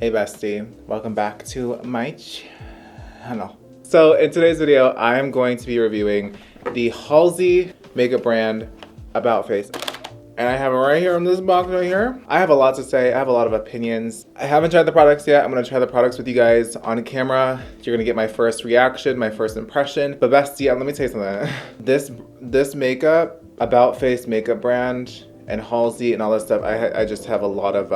Hey bestie, welcome back to my channel. So in today's video, I am going to be reviewing the Halsey makeup brand About Face. And I have it right here in this box right here. I have a lot to say, I have a lot of opinions. I haven't tried the products yet. I'm gonna try the products with you guys on camera. You're gonna get my first reaction, my first impression. But bestie, let me tell you something. This makeup, About Face makeup brand, and Halsey and all that stuff, I just have a lot of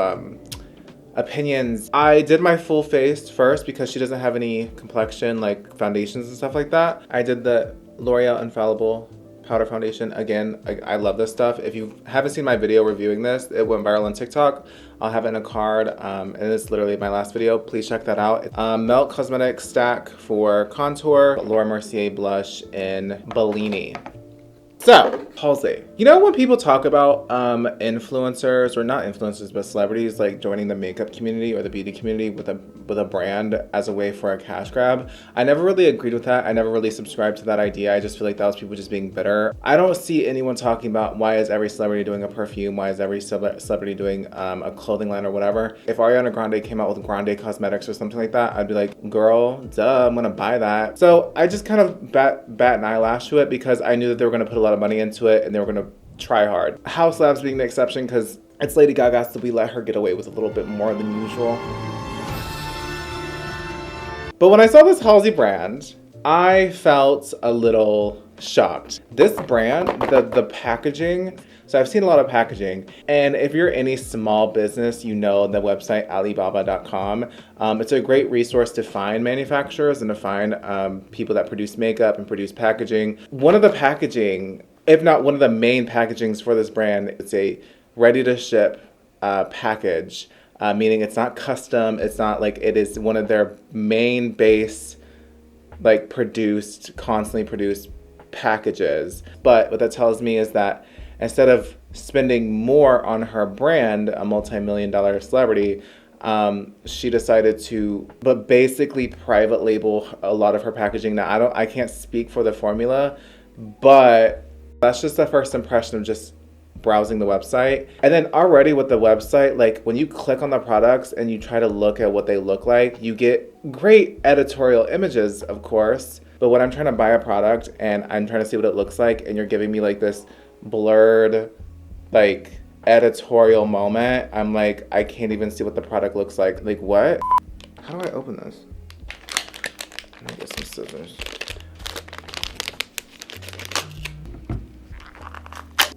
opinions. I did my full face first because she doesn't have any complexion like foundations and stuff like that. I did the L'Oreal Infallible powder foundation. Again, I love this stuff. If you haven't seen my video reviewing this, it went viral on TikTok. I'll have it in a card, and it's literally my last video. Please check that out. Melt Cosmetics stack for contour, Laura Mercier blush in Bellini. So, Halsey. You know when people talk about influencers, or not influencers, but celebrities like joining the makeup community or the beauty community with a brand as a way for a cash grab? I never really agreed with that. I never really subscribed to that idea. I just feel like that was people just being bitter. I don't see anyone talking about why is every celebrity doing a perfume? Why is every celebrity doing a clothing line or whatever? If Ariana Grande came out with Grande Cosmetics or something like that, I'd be like, girl, duh, I'm gonna buy that. So I just kind of bat an eyelash to it because I knew that they were gonna put a lot of money into it and they were gonna try hard. House Labs being the exception because it's Lady Gaga, so we let her get away with a little bit more than usual. But when I saw this Halsey brand, I felt a little shocked. This brand, the packaging, so I've seen a lot of packaging, and if you're any small business, you know the website Alibaba.com. It's a great resource to find manufacturers and to find people that produce makeup and produce packaging. One of the packaging, if not one of the main packagings for this brand, it's a ready-to-ship package, meaning it's not custom, it's not like, it is one of their main base, like constantly produced packages. But what that tells me is that instead of spending more on her brand, a multi-million-dollar celebrity, she decided to, but basically private label a lot of her packaging. Now, I can't speak for the formula, but that's just the first impression of just browsing the website. And then already with the website, like when you click on the products and you try to look at what they look like, you get great editorial images, of course. But when I'm trying to buy a product and I'm trying to see what it looks like, and you're giving me like this blurred, like editorial moment, I'm like, I can't even see what the product looks like. Like what? How do I open this? Let me get some scissors.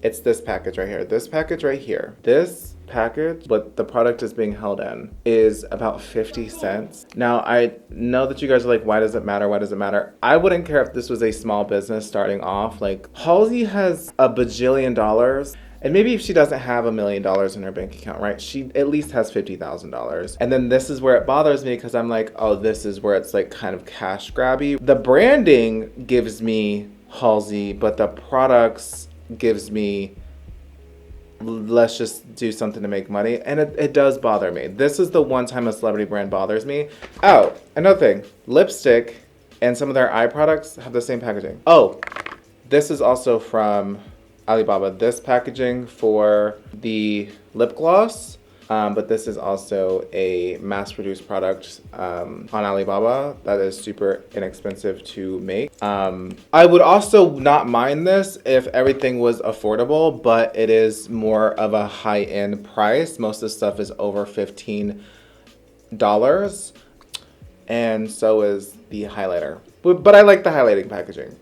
It's this package right here. This package right here. This package, what the product is being held in, is about 50 cents. Now, I know that you guys are like, why does it matter? Why does it matter? I wouldn't care if this was a small business starting off. Like, Halsey has a bajillion dollars. And maybe if she doesn't have $1 million in her bank account, right? She at least has $50,000. And then this is where it bothers me because I'm like, oh, this is where it's like kind of cash grabby. The branding gives me Halsey, but the products gives me, let's just do something to make money. And it does bother me. This is the one time a celebrity brand bothers me. Oh, another thing, lipstick and some of their eye products have the same packaging. Oh, this is also from Alibaba. This packaging for the lip gloss, but this is also a mass-produced product on Alibaba that is super inexpensive to make. I would also not mind this if everything was affordable, but it is more of a high-end price. Most of the stuff is over $15, and so is the highlighter. But I like the highlighting packaging.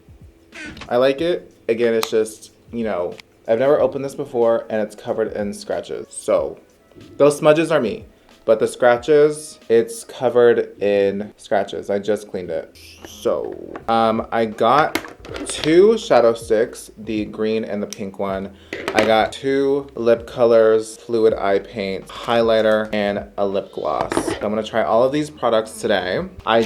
I like it. Again, it's just, you know, I've never opened this before, and it's covered in scratches. So those smudges are me, but the scratches, it's covered in scratches. I just cleaned it. So, I got 2 shadow sticks, the green and the pink one. I got 2 lip colors, fluid eye paint, highlighter, and a lip gloss. So I'm gonna try all of these products today. I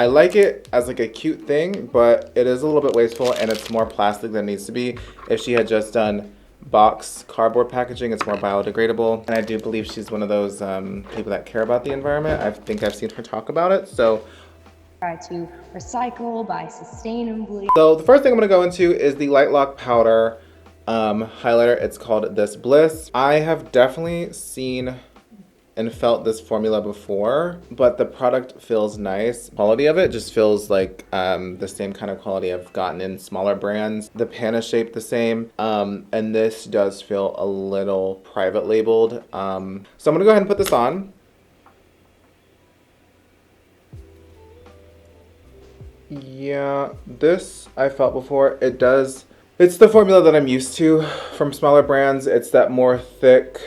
like it as like a cute thing, but it is a little bit wasteful and it's more plastic than it needs to be. If she had just done box cardboard packaging, it's more biodegradable. And I do believe she's one of those people that care about the environment. I think I've seen her talk about it. So try to recycle, buy sustainably. So the first thing I'm gonna go into is the Light Lock Powder highlighter. It's called This Bliss. I have definitely seen and felt this formula before, but the product feels nice. Quality of it just feels like the same kind of quality I've gotten in smaller brands. The pan is shaped the same, and this does feel a little private labeled. So I'm gonna go ahead and put this on. Yeah, this I felt before. It's the formula that I'm used to from smaller brands. It's that more thick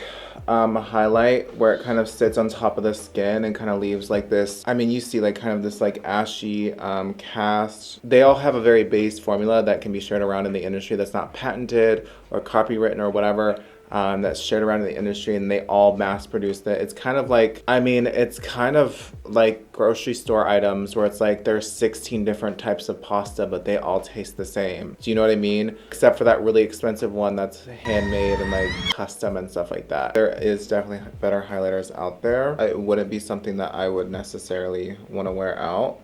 highlight where it kind of sits on top of the skin and kind of leaves like this. I mean, you see like kind of this like ashy cast. They all have a very base formula that can be shared around in the industry that's not patented or copywritten or whatever. That's shared around in the industry, and they all mass produced it. It's kind of like, I mean, it's kind of like grocery store items where it's like there's 16 different types of pasta, but they all taste the same. Do you know what I mean? Except for that really expensive one that's handmade and like custom and stuff like that. There is definitely better highlighters out there. It wouldn't be something that I would necessarily want to wear out.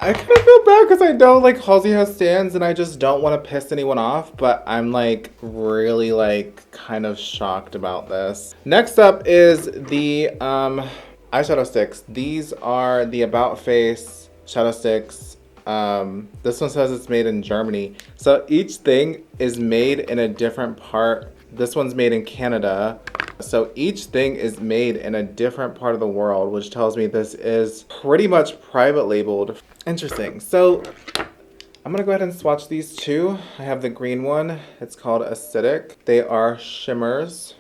I kind of feel bad because I know like Halsey has stands and I just don't want to piss anyone off, but I'm like really like kind of shocked about this. Next up is the eyeshadow sticks. These are the About Face shadow sticks. This one says it's made in Germany. So each thing is made in a different part. This one's made in Canada. So each thing is made in a different part of the world, which tells me this is pretty much private labeled. Interesting. So I'm gonna go ahead and swatch these two. I have the green one. It's called Acidic. They are shimmers.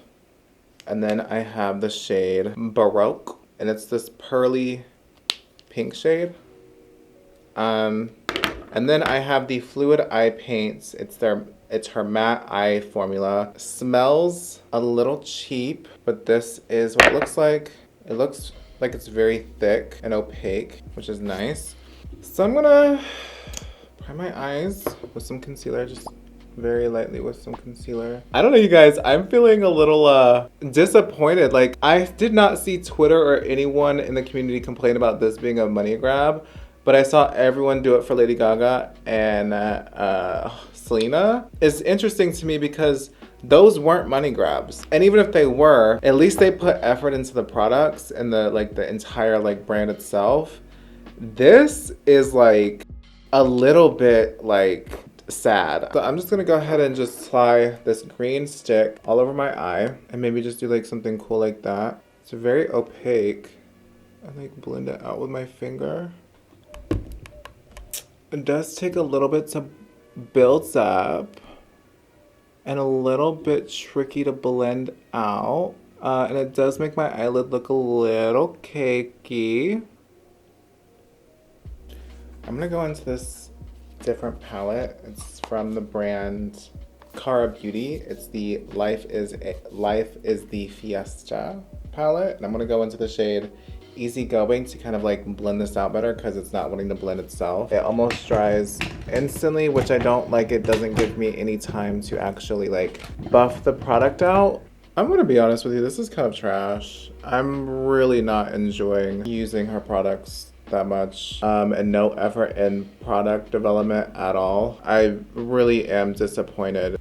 And then I have the shade Baroque, and it's this pearly pink shade. And then I have the Fluid Eye Paints. It's her matte eye formula. Smells a little cheap, but this is what it looks like. It looks like it's very thick and opaque, which is nice. So I'm gonna prime my eyes with some concealer, just very lightly with some concealer. I don't know, you guys, I'm feeling a little disappointed. Like, I did not see Twitter or anyone in the community complain about this being a money grab, but I saw everyone do it for Lady Gaga and Selena. It's interesting to me because those weren't money grabs. And even if they were, at least they put effort into the products and the entire like brand itself. This is like a little bit like sad. So I'm just gonna go ahead and just apply this green stick all over my eye and maybe just do like something cool like that. It's very opaque. I like blend it out with my finger. It does take a little bit to build up and a little bit tricky to blend out. And it does make my eyelid look a little cakey. I'm gonna go into this different palette. It's from the brand Cara Beauty. It's the Life is the Fiesta palette. And I'm gonna go into the shade Easygoing to kind of like blend this out better because it's not wanting to blend itself. It almost dries instantly, which I don't like. It doesn't give me any time to actually like buff the product out. I'm gonna be honest with you, this is kind of trash. I'm really not enjoying using her products that much, and no effort in product development at all. I really am disappointed.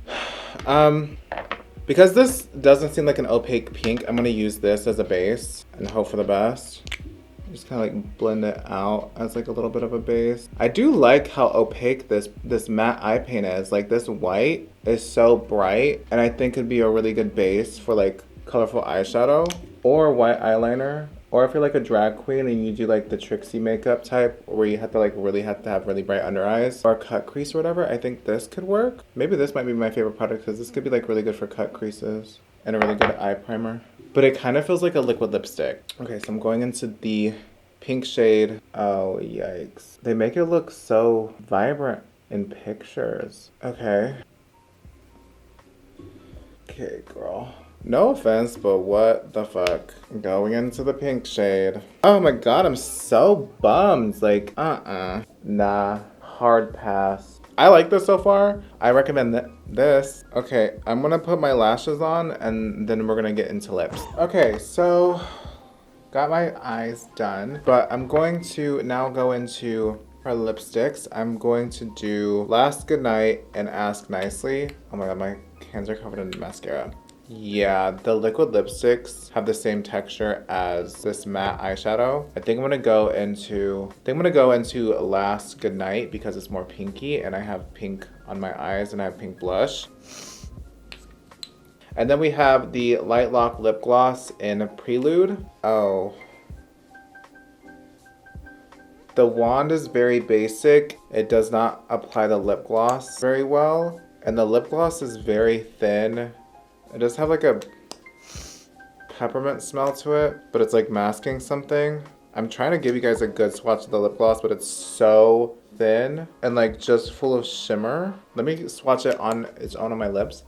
Because this doesn't seem like an opaque pink, I'm gonna use this as a base and hope for the best. Just kind of like blend it out as like a little bit of a base. I do like how opaque this matte eye paint is. Like this white is so bright, and I think it'd be a really good base for like colorful eyeshadow or white eyeliner. Or if you're like a drag queen and you do like the Trixie makeup type where you have to like really have really bright under eyes or cut crease or whatever, I think this could work. Maybe this might be my favorite product because this could be like really good for cut creases and a really good eye primer. But it kind of feels like a liquid lipstick. Okay, so I'm going into the pink shade. Oh, yikes. They make it look so vibrant in pictures. Okay. Okay, girl. No offense, but what the fuck? Going into the pink shade. Oh my god, I'm so bummed. Like, nah, hard pass. I like this so far. I recommend this. Okay, I'm gonna put my lashes on and then we're gonna get into lips. Okay, so got my eyes done, but I'm going to now go into her lipsticks. I'm going to do Last Goodnight and Ask Nicely. Oh my god, my hands are covered in mascara. Yeah, the liquid lipsticks have the same texture as this matte eyeshadow. I think I'm gonna go into Last Goodnight because it's more pinky and I have pink on my eyes and I have pink blush. And then we have the Light Lock lip gloss in Prelude. Oh. The wand is very basic. It does not apply the lip gloss very well. And the lip gloss is very thin. It does have like a peppermint smell to it, but it's like masking something. I'm trying to give you guys a good swatch of the lip gloss, but it's so thin and like just full of shimmer. Let me swatch it on its own on my lips.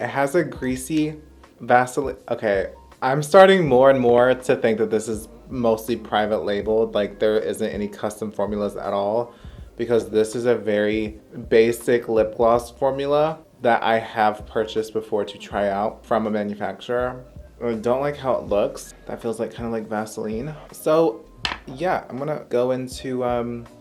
It has a greasy Vaseline. Okay, I'm starting more and more to think that this is mostly private labeled. Like there isn't any custom formulas at all, because this is a very basic lip gloss formula that I have purchased before to try out from a manufacturer. I don't like how it looks. That feels like kind of like Vaseline. So yeah, I'm gonna go into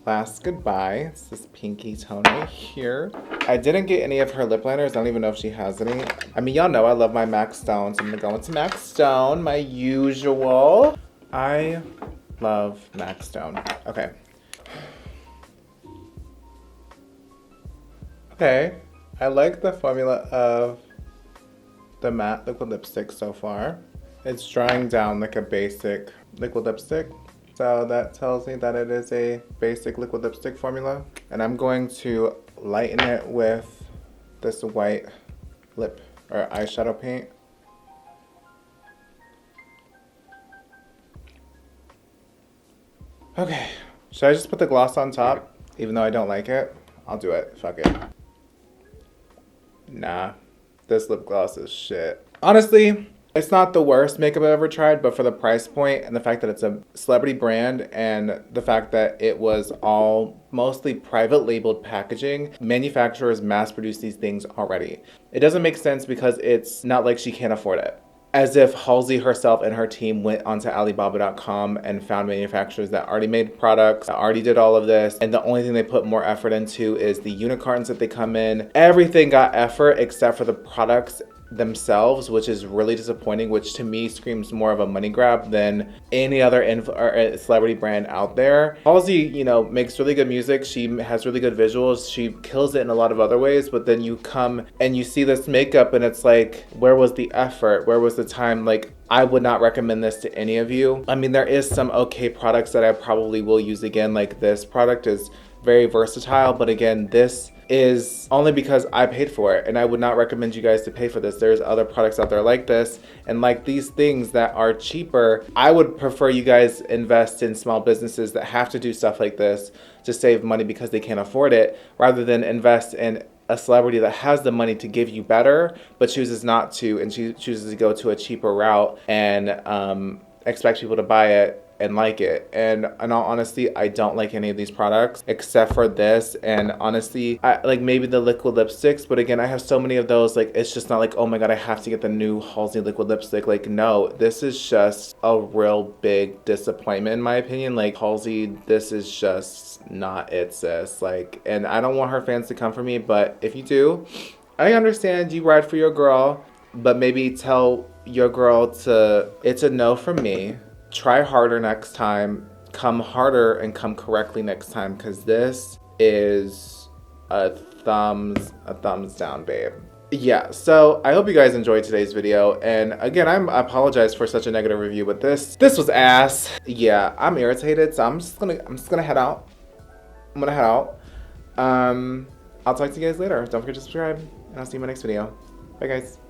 Last Goodbye. It's this pinky tone right here. I didn't get any of her lip liners. I don't even know if she has any. I mean, y'all know I love my MAC Stone, so I'm gonna go into MAC Stone, my usual. I love MAC Stone. Okay. Okay, I like the formula of the matte liquid lipstick so far. It's drying down like a basic liquid lipstick. So that tells me that it is a basic liquid lipstick formula. And I'm going to lighten it with this white lip or eyeshadow paint. Okay, should I just put the gloss on top? Even though I don't like it, I'll do it, fuck it. Nah, this lip gloss is shit. Honestly, it's not the worst makeup I've ever tried, but for the price point and the fact that it's a celebrity brand and the fact that it was all mostly private labeled packaging, manufacturers mass produce these things already. It doesn't make sense because it's not like she can't afford it. As if Halsey herself and her team went onto Alibaba.com and found manufacturers that already made products, that already did all of this, and the only thing they put more effort into is the unicorns that they come in. Everything got effort except for the products themselves, which is really disappointing, which to me screams more of a money grab than any other celebrity brand out there. Halsey, you know, makes really good music. She has really good visuals. She kills it in a lot of other ways, but then you come and you see this makeup and it's like, where was the effort? Where was the time? Like, I would not recommend this to any of you. I mean, there is some okay products that I probably will use again. Like this product is very versatile, but again, this is only because I paid for it and I would not recommend you guys to pay for this. There's other products out there like this and like these things that are cheaper. I would prefer you guys invest in small businesses that have to do stuff like this to save money because they can't afford it, rather than invest in a celebrity that has the money to give you better but chooses not to, and she chooses to go to a cheaper route and expect people to buy it and like it. And in all honesty, I don't like any of these products except for this. And honestly, I like maybe the liquid lipsticks, but again, I have so many of those, like it's just not like, oh my god, I have to get the new Halsey liquid lipstick. Like no, this is just a real big disappointment in my opinion. Like Halsey, this is just not it, sis. Like, and I don't want her fans to come for me, but if you do, I understand you ride for your girl, but maybe tell your girl to, it's a no from me. Try harder next time, come harder and come correctly next time, because this is a thumbs down, babe. Yeah, so I hope you guys enjoyed today's video, and again, I apologize for such a negative review, but this was ass. Yeah, I'm irritated, so I'm just gonna head out. I'll talk to you guys later. Don't forget to subscribe, and I'll see you in my next video. Bye guys.